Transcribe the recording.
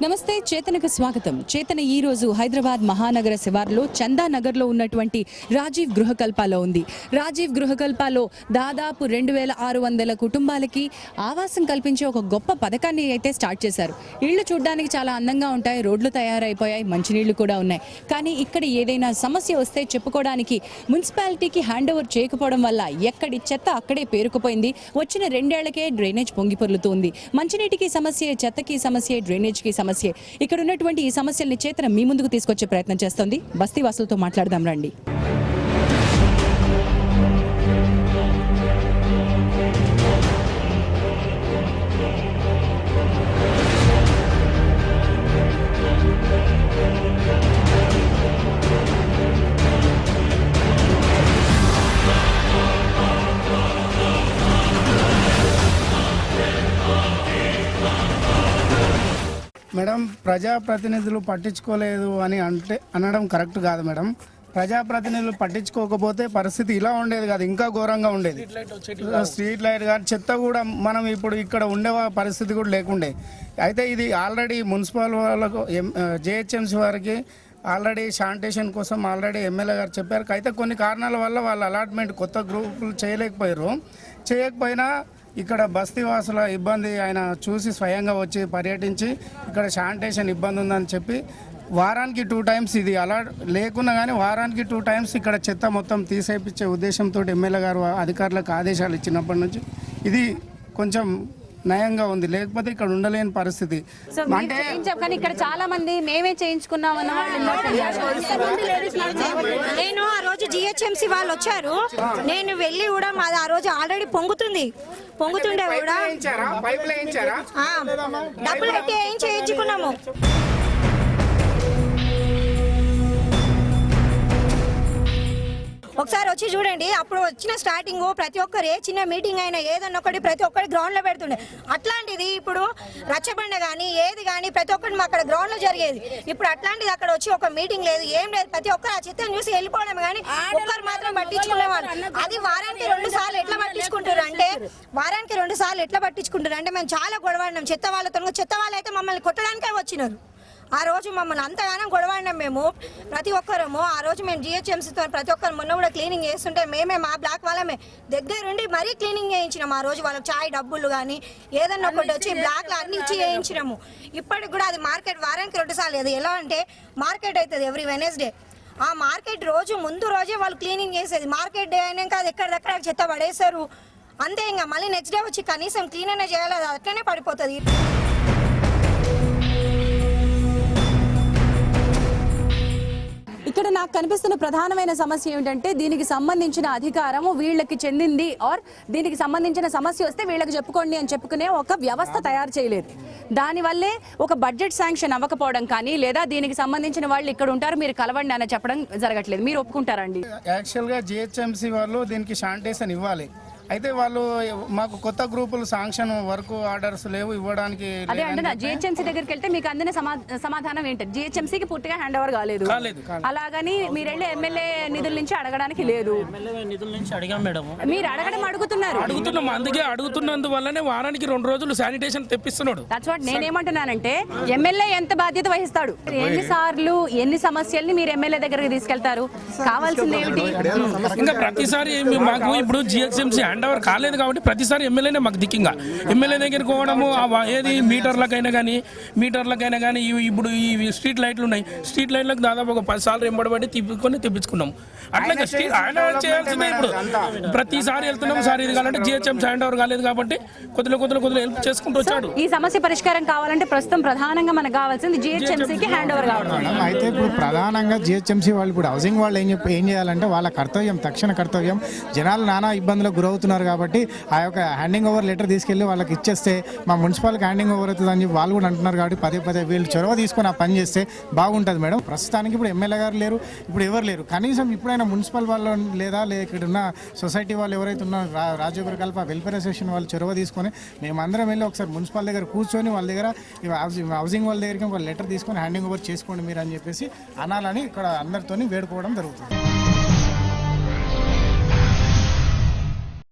నమస్తే చేతనకు స్వాగతం. చేతన ఈ రోజు హైదరాబాద్ మహానగర శివార్లో చందానగర్లో ఉన్నటువంటి రాజీవ్ గృహకల్పాలో ఉంది. రాజీవ్ గృహకల్పాలో దాదాపు 2600 కుటుంబాలకి ఆవాసం కల్పించే ఒక గొప్ప పథకాన్ని అయితే స్టార్ట్ చేశారు. ఇళ్ళు చూడడానికి చాలా అందంగా ఉంటాయి, రోడ్లు తయారైపోయాయి, మంచినీళ్లు కూడా ఉన్నాయి. కానీ ఇక్కడ ఏదైనా సమస్య వస్తే చెప్పుకోవడానికి మున్సిపాలిటీకి హ్యాండ్ ఓవర్ చేయకపోవడం వల్ల ఎక్కడి చెత్త అక్కడే పేరుకుపోయింది. వచ్చిన 2 ఏళ్లకే డ్రైనేజ్ పొంగి పొర్లుతోంది. మంచినీటికి సమస్య, చెత్తకి సమస్య, డ్రైనేజ్కి సమస్య. ఇక్కడ ఉన్నటువంటి ఈ సమస్యల్ని చేతన మీ ముందుకు తీసుకొచ్చే ప్రయత్నం చేస్తోంది. బస్తీ వాసులతో మాట్లాడదాం రండి. మేడం, ప్రజాప్రతినిధులు పట్టించుకోలేదు అని అనడం కరెక్ట్ కాదు మేడం. ప్రజాప్రతినిధులు పట్టించుకోకపోతే పరిస్థితి ఇలా ఉండేది కాదు, ఇంకా ఘోరంగా ఉండేది. స్ట్రీట్ లైట్ కానీ చెత్త కూడా మనం ఇప్పుడు ఇక్కడ ఉండే పరిస్థితి కూడా లేకుండే. అయితే ఇది ఆల్రెడీ మున్సిపల్ వాళ్ళకు జేహెచ్ఎంసీ వారికి ఆల్రెడీ శానిటేషన్ కోసం ఆల్రెడీ ఎమ్మెల్యే గారు చెప్పారు. అయితే కొన్ని కారణాల వల్ల వాళ్ళ అలాట్మెంట్ కొత్త గ్రూపులు చేయకపోయినా ఇక్కడ బస్తీవాసుల ఇబ్బంది ఆయన చూసి స్వయంగా వచ్చి పర్యటించి ఇక్కడ శానిటేషన్ ఇబ్బంది ఉందని చెప్పి వారానికి 2 టైమ్స్ ఇది అలా లేకున్నా కానీ వారానికి 2 టైమ్స్ ఇక్కడ చెత్త మొత్తం తీసేపించే ఉద్దేశంతో ఎమ్మెల్యే గారు అధికారులకు ఆదేశాలు ఇచ్చినప్పటి నుంచి ఇది కొంచెం నయంగా ఉంది. లేకపోతే ఇక్కడ ఉండలేని పరిస్థితి. అంటే ఇక్కడ చాలా మంది మేమే చేయించుకున్నాం అన్న నేను ఆ రోజు జిహెచ్ఎంసీ వాళ్ళు వచ్చారు, నేను వెళ్ళి కూడా మాది ఆ రోజు ఆల్రెడీ పొంగుతుండే కూడా డబ్బులు పెట్టి ఏం చేయించుకున్నాము. ఒకసారి వచ్చి చూడండి, అప్పుడు వచ్చిన స్టార్టింగ్ ప్రతి ఒక్కరు ఏ చిన్న మీటింగ్ అయినా ఏదన్నా ఒకటి ప్రతి ఒక్కటి గ్రౌండ్ లో పెడుతుండే. అట్లాంటిది ఇప్పుడు రచ్చబండ కానీ ఏది కానీ ప్రతి ఒక్కటి మా అక్కడ గ్రౌండ్ లో జరిగేది. ఇప్పుడు అట్లాంటిది అక్కడ వచ్చి ఒక మీటింగ్ లేదు, ఏం లేదు. ప్రతి ఒక్కరు ఆ చిత్రం చూసి వెళ్ళిపోవడం కానీ ఒక్కరు మాత్రం పట్టించుకునేవాళ్ళు. అది వారానికి 2 సార్లు ఎట్లా పట్టించుకుంటారు అంటే మేము చాలా గొడవడినాం చెత్త వాళ్ళతో. చెత్త వాళ్ళు అయితే మమ్మల్ని కొట్టడానికే వచ్చినారు. ఆ రోజు మమ్మల్ని అంతగానో గొడవడినాం మేము ప్రతి ఒక్కరము. ఆ రోజు మేము జిహెచ్ఎంసీతో ప్రతి ఒక్కరు మొన్న కూడా క్లీనింగ్ చేస్తుంటే మేమే మా బ్లాక్ వాళ్ళమే దగ్గరుండి మరీ క్లీనింగ్ చేయించినాము. ఆ రోజు వాళ్ళకి చాయ్ డబ్బులు కానీ ఏదన్నా ఒకటి వచ్చి బ్లాక్లో అన్ని ఇచ్చి చేయించినాము. ఇప్పటికి కూడా అది మార్కెట్ వారానికి 2 సార్లు. అది ఎలా అంటే మార్కెట్ అవుతుంది ఎవ్రీ వెనస్డే. ఆ మార్కెట్ రోజు ముందు రోజే వాళ్ళు క్లీనింగ్ చేసేది. మార్కెట్ డే అయినాక అది ఎక్కడిదక్కడ చెత్త పడేస్తారు అంతే. ఇంకా మళ్ళీ నెక్స్ట్ డే వచ్చి కనీసం క్లీన్ అనే చేయాలి, అది అట్లనే పడిపోతుంది. ఇక్కడ నాకు కనిపిస్తున్న ప్రధానమైన సమస్య ఏమిటంటే దీనికి సంబంధించిన అధికారము వీళ్ళకి చెందింది, ఆర్ దీనికి సంబంధించిన సమస్య వస్తే వీళ్ళకి చెప్పుకోండి అని చెప్పుకునే ఒక వ్యవస్థ తయారు చేయలేదు. దానివల్లే ఒక బడ్జెట్ శాంక్షన్ అవ్వకపోవడం కానీ, లేదా దీనికి సంబంధించిన వాళ్ళు ఇక్కడ ఉంటారు మీరు కలవండి అని చెప్పడం జరగట్లేదు. మీరు ఒప్పుకుంటారండి? యాక్చువల్గా జిహెచ్ఎంసీ వాళ్ళు దీనికి శానిటేషన్ ఇవ్వాలి. అయితే వాళ్ళు మాకు కొత్త గ్రూపులు శాంక్షన్ వర్క్ ఆర్డర్స్ లేవు ఇవ్వడానికి. అదే అంటే జిహెచ్ఎంసీ దగ్గరికి వెళ్తే మీకు అందిన సమాధానం ఏంటి? జిహెచ్ఎంసీకి పూర్తిగా హ్యాండ్ ఓవర్ కాలేదు, అలాగని మీరు వెళ్ళి ఎమ్మెల్యే నిధుల నుంచి అడగడానికి లేదు. మీరు అడుగుతున్నాం, అందుకే అడుగుతున్నందువల్లనే వారానికి 2 రోజులు శానిటేషన్ తెప్పిస్తున్నాడు. దట్స్ వాట్ నేనేమంటున్నానంటే ఎమ్మెల్యే ఎంత బాధ్యత వహిస్తాడు? ఎన్నిసార్లు ఎన్ని సమస్యల్ని మీరు ఎమ్మెల్యే దగ్గరికి తీసుకెళ్తారు? కావాల్సింది ఏమిటి? ఇంకా ప్రతిసారి మాకు ఇప్పుడు జిహెచ్ఎంసీ హ్యాండ్ ఓవర్ కాలేదు కాబట్టి ప్రతిసారి ఎమ్మెల్యేనే మాకు దిక్కింగా ఎమ్మెల్యే దగ్గరికి పోవడము. ఏది మీటర్లకైనా కానీ ఇప్పుడు ఈ స్ట్రీట్ లైట్లు ఉన్నాయి, స్ట్రీట్ లైట్లకు దాదాపు ఒక 10 సార్లు ఎంబడబడి తెప్పించుకున్నాం. అట్లాగే హ్యాండ్ ఓవర్ చేయాల్సిందే. ఇప్పుడు ప్రతిసారి వెళ్తున్నాం, సార్ ఇది కావాలంటే జిహెచ్ఎంసీ హ్యాండ్ ఓవర్ కాలేదు కాబట్టి కొద్దిగా హెల్ప్ చేసుకుంటూ వచ్చాడు. ఈ సమస్య పరిష్కారం కావాలంటే ప్రస్తుతం ప్రధానంగా మనకు కావాల్సింది జిహెచ్ఎంసీకి హ్యాండ్ ఓవర్ కావాలి. అయితే ఇప్పుడు ప్రధానంగా జిహెచ్ఎంసీ వాళ్ళు ఇప్పుడు హౌసింగ్ వాళ్ళు ఏం చేయాలంటే వాళ్ళ కర్తవ్యం, తక్షణ కర్తవ్యం, జనాలు నానా ఇబ్బందులకు గురవుతున్నారు కాబట్టి ఆ యొక్క హ్యాండింగ్ ఓవర్ లెటర్ తీసుకెళ్లి వాళ్ళకి ఇచ్చేస్తే మా మున్సిపాలిటీ హ్యాండింగ్ ఓవర్ అవుతుందని చెప్పి వాళ్ళు కూడా అంటున్నారు. కాబట్టి పదే వీళ్ళు చొరవ తీసుకొని ఆ పని చేస్తే బాగుంటుంది మేడం. ప్రస్తుతానికి ఇప్పుడు ఎమ్మెల్యే గారు లేరు, ఇప్పుడు ఎవరు లేరు. కనీసం ఇప్పుడైనా మున్సిపల్ వాళ్ళు లేదా ఇక్కడ ఉన్న సొసైటీ వాళ్ళు ఎవరైతే ఉన్నారో రాజీవ్ గృహకల్ప వెల్ఫేర్ అసోసియేషన్ వాళ్ళు చొరవ తీసుకొని మేమందరం వెళ్ళి ఒకసారి మున్సిపల్ దగ్గర కూర్చొని వాళ్ళ దగ్గర హౌసింగ్ వాళ్ళ దగ్గరికి ఒక లెటర్ తీసుకొని హ్యాండింగ్ ఓవర్ చేసుకోండి మీరు అని చెప్పేసి అనాలని ఇక్కడ అందరితో వేడుకోవడం జరుగుతుంది.